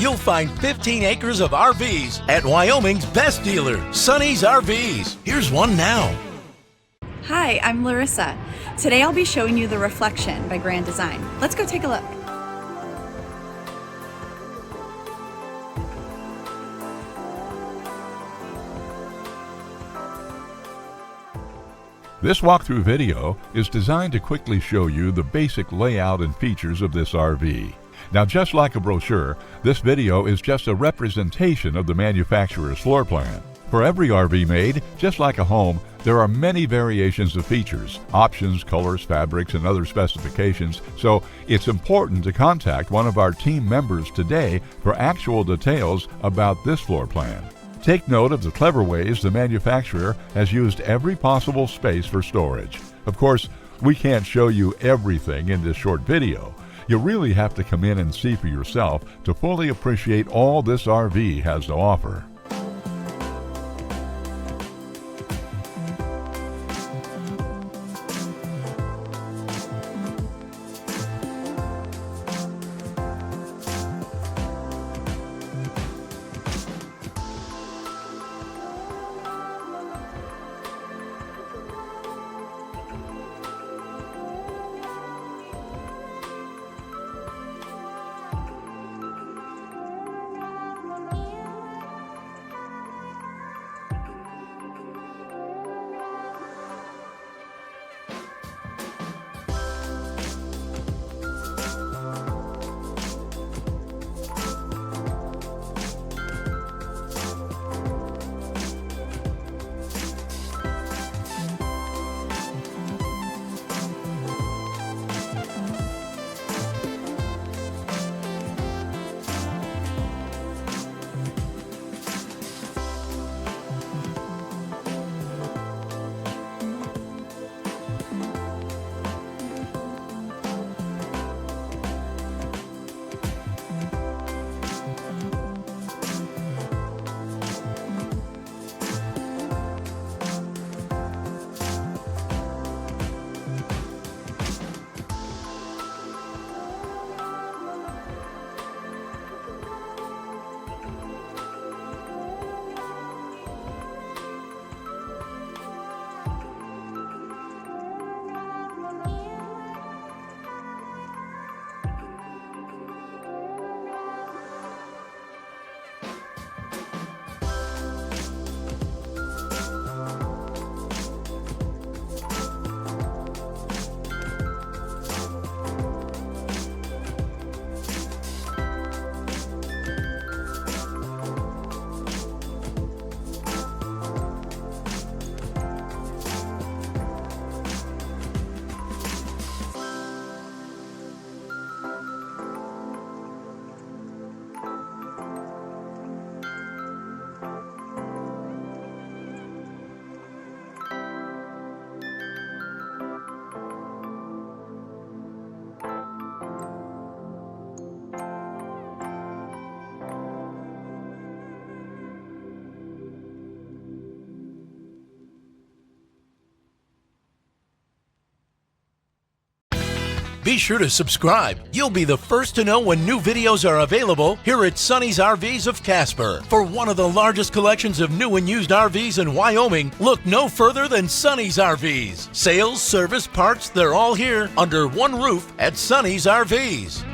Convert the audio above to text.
you'll find 15 acres of RVs at Wyoming's best dealer, Sonny's RVs. Here's one now. Hi, I'm Larissa. Today I'll be showing you the Reflection by Grand Design. Let's go take a look. This walkthrough video is designed to quickly show you the basic layout and features of this RV. Now, just like a brochure, this video is just a representation of the manufacturer's floor plan. For every RV made, just like a home, there are many variations of features, options, colors, fabrics, and other specifications, so it's important to contact one of our team members today for actual details about this floor plan. Take note of the clever ways the manufacturer has used every possible space for storage. Of course, we can't show you everything in this short video. You really have to come in and see for yourself to fully appreciate all this RV has to offer. Be sure to subscribe. You'll be the first to know when new videos are available here at Sonny's RVs of Casper. For one of the largest collections of new and used RVs in Wyoming, look no further than Sonny's RVs. Sales, service, parts, they're all here under one roof at Sonny's RVs.